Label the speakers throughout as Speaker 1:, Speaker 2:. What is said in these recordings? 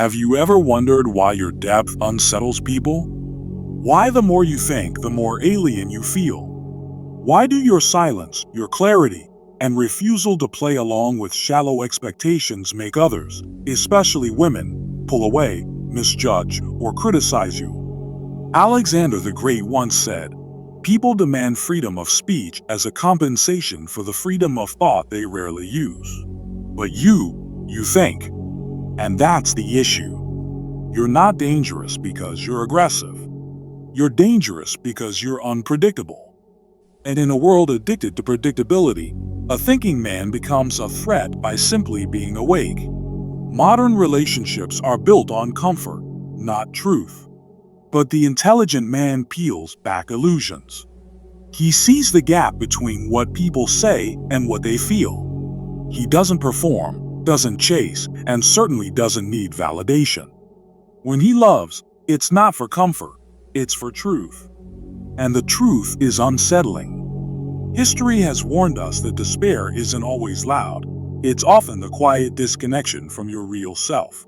Speaker 1: Have you ever wondered why your depth unsettles people? Why the more you think, the more alien you feel? Why do your silence, your clarity, and refusal to play along with shallow expectations make others, especially women, pull away, misjudge, or criticize you? Alexander the Great once said, "People demand freedom of speech as a compensation for the freedom of thought they rarely use. But you think. And that's the issue. You're not dangerous because you're aggressive. You're dangerous because you're unpredictable. And in a world addicted to predictability, a thinking man becomes a threat by simply being awake. Modern relationships are built on comfort, not truth. But the intelligent man peels back illusions. He sees the gap between what people say and what they feel. He doesn't perform, doesn't chase, and certainly doesn't need validation. When he loves, it's not for comfort, it's for truth. And the truth is unsettling. History has warned us that despair isn't always loud. It's often the quiet disconnection from your real self.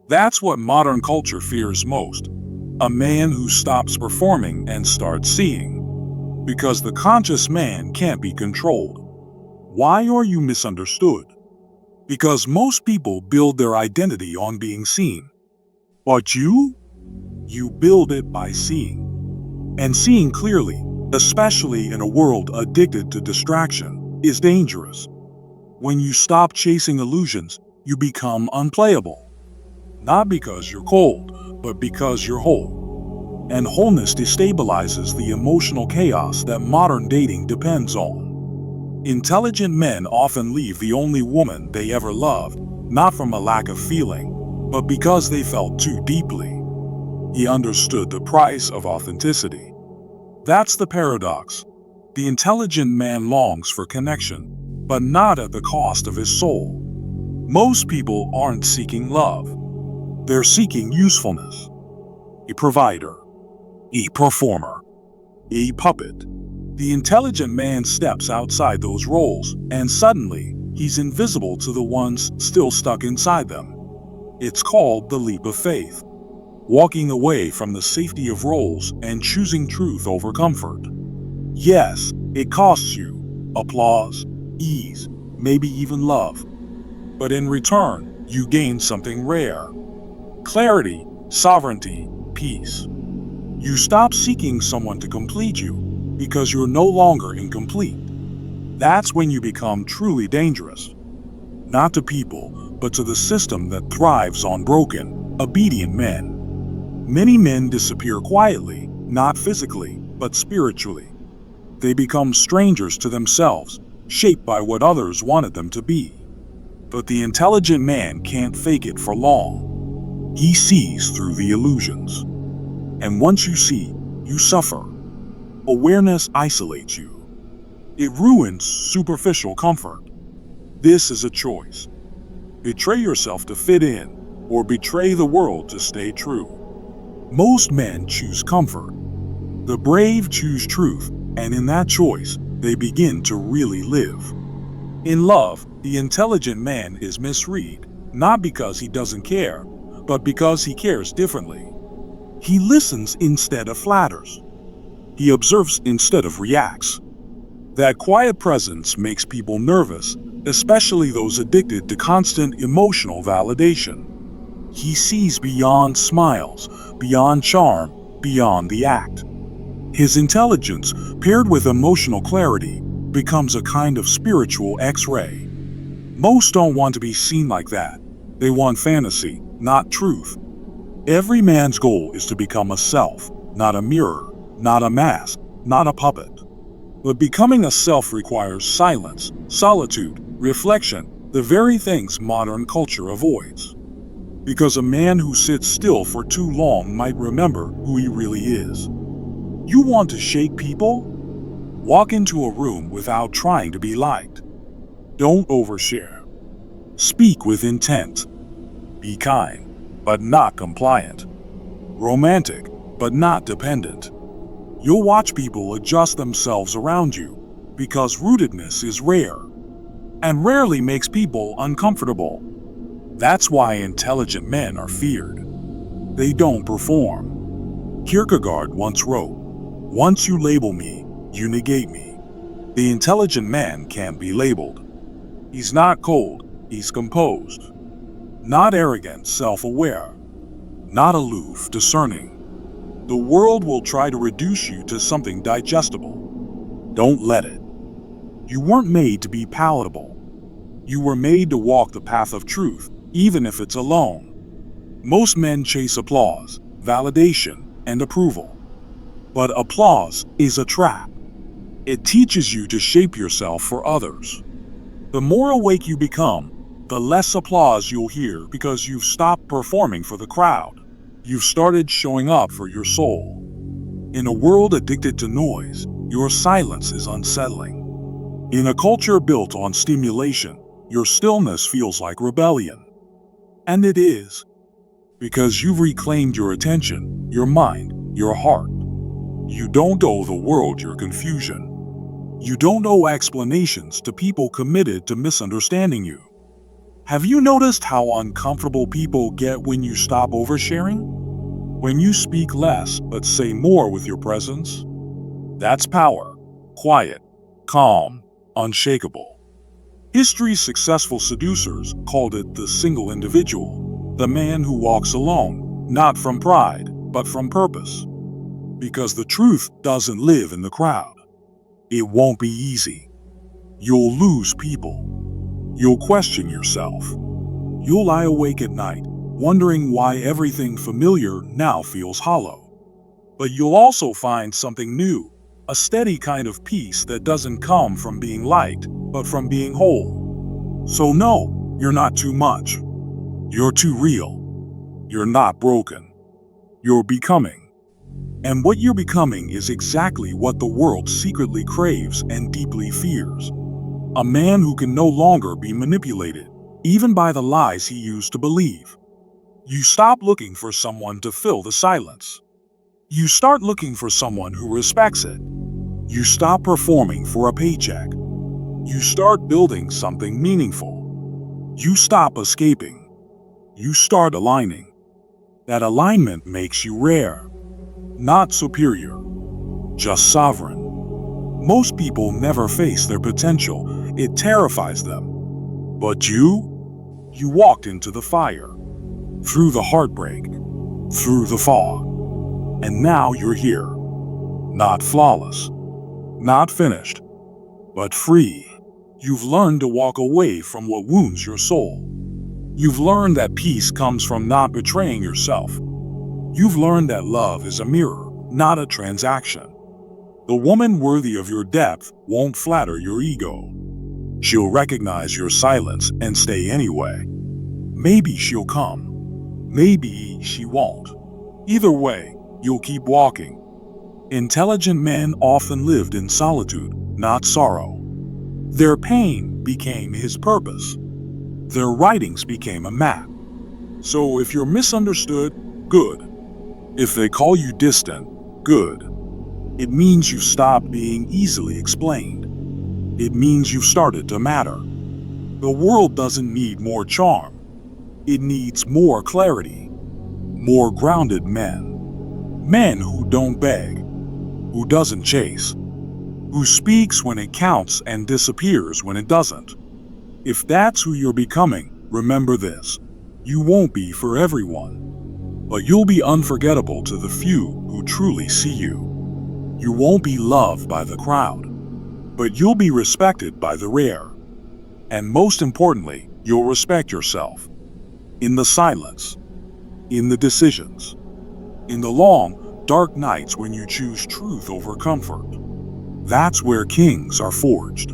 Speaker 1: That's what modern culture fears most. A man who stops performing and starts seeing. Because the conscious man can't be controlled. Why are you misunderstood? Because most people build their identity on being seen. But you build it by seeing. And seeing clearly, especially in a world addicted to distraction, is dangerous. When you stop chasing illusions, you become unplayable. Not because you're cold, but because you're whole. And wholeness destabilizes the emotional chaos that modern dating depends on. Intelligent men often leave the only woman they ever loved, not from a lack of feeling, but because they felt too deeply. He understood the price of authenticity. That's the paradox. The intelligent man longs for connection, but not at the cost of his soul. Most people aren't seeking love. They're seeking usefulness. A provider, a performer, a puppet. The intelligent man steps outside those roles, and suddenly, he's invisible to the ones still stuck inside them. It's called the leap of faith. Walking away from the safety of roles and choosing truth over comfort. Yes, it costs you applause, ease, maybe even love. But in return, you gain something rare. Clarity, sovereignty, peace. You stop seeking someone to complete you because you're no longer incomplete. That's when you become truly dangerous. Not to people, but to the system that thrives on broken, obedient men. Many men disappear quietly, not physically, but spiritually. They become strangers to themselves, shaped by what others wanted them to be. But the intelligent man can't fake it for long. He sees through the illusions. And once you see, you suffer. Awareness isolates you. It ruins superficial comfort. This is a choice. Betray yourself to fit in, or betray the world to stay true. Most men choose comfort. The brave choose truth, and in that choice, they begin to really live. In love, the intelligent man is misread, not because he doesn't care, but because he cares differently. He listens instead of flatters. He observes instead of reacts. That quiet presence makes people nervous, especially those addicted to constant emotional validation. He sees beyond smiles, beyond charm, beyond the act. His intelligence, paired with emotional clarity, becomes a kind of spiritual X-ray. Most don't want to be seen like that. They want fantasy, not truth. Every man's goal is to become a self, not a mirror, not a mask, not a puppet. But becoming a self requires silence, solitude, reflection, the very things modern culture avoids. Because a man who sits still for too long might remember who he really is. You want to shake people? Walk into a room without trying to be liked. Don't overshare. Speak with intent. Be kind, but not compliant. Romantic, but not dependent. You'll watch people adjust themselves around you because rootedness is rare and rarely makes people uncomfortable. That's why intelligent men are feared. They don't perform. Kierkegaard once wrote, "Once you label me, you negate me." The intelligent man can't be labeled. He's not cold, he's composed. Not arrogant, self-aware. Not aloof, discerning. The world will try to reduce you to something digestible. Don't let it. You weren't made to be palatable. You were made to walk the path of truth, even if it's alone. Most men chase applause, validation, and approval. But applause is a trap. It teaches you to shape yourself for others. The more awake you become, the less applause you'll hear because you've stopped performing for the crowd. You've started showing up for your soul. In a world addicted to noise, your silence is unsettling. In a culture built on stimulation, your stillness feels like rebellion. And it is. Because you've reclaimed your attention, your mind, your heart. You don't owe the world your confusion. You don't owe explanations to people committed to misunderstanding you. Have you noticed how uncomfortable people get when you stop oversharing? When you speak less but say more with your presence? That's power. Quiet, calm, unshakable. History's successful seducers called it the single individual, the man who walks alone, not from pride, but from purpose. Because the truth doesn't live in the crowd. It won't be easy. You'll lose people. You'll question yourself. You'll lie awake at night, wondering why everything familiar now feels hollow. But you'll also find something new, a steady kind of peace that doesn't come from being liked, but from being whole. So no, you're not too much. You're too real. You're not broken. You're becoming. And what you're becoming is exactly what the world secretly craves and deeply fears. A man who can no longer be manipulated, even by the lies he used to believe. You stop looking for someone to fill the silence. You start looking for someone who respects it. You stop performing for a paycheck. You start building something meaningful. You stop escaping. You start aligning. That alignment makes you rare. Not superior, just sovereign. Most people never face their potential. It terrifies them. But you walked into the fire, through the heartbreak, through the fog. And now you're here. Not flawless, not finished, but free. You've learned to walk away from what wounds your soul. You've learned that peace comes from not betraying yourself. You've learned that love is a mirror, not a transaction. The woman worthy of your depth won't flatter your ego. She'll recognize your silence and stay anyway. Maybe she'll come. Maybe she won't. Either way, you'll keep walking. Intelligent men often lived in solitude, not sorrow. Their pain became his purpose. Their writings became a map. So if you're misunderstood, good. If they call you distant, good. It means you've stopped being easily explained. It means you've started to matter. The world doesn't need more charm. It needs more clarity. More grounded men. Men who don't beg. Who doesn't chase. Who speaks when it counts and disappears when it doesn't. If that's who you're becoming, remember this. You won't be for everyone. But you'll be unforgettable to the few who truly see you. You won't be loved by the crowd, but you'll be respected by the rare. And most importantly, you'll respect yourself. In the silence, in the decisions, in the long, dark nights when you choose truth over comfort. That's where kings are forged.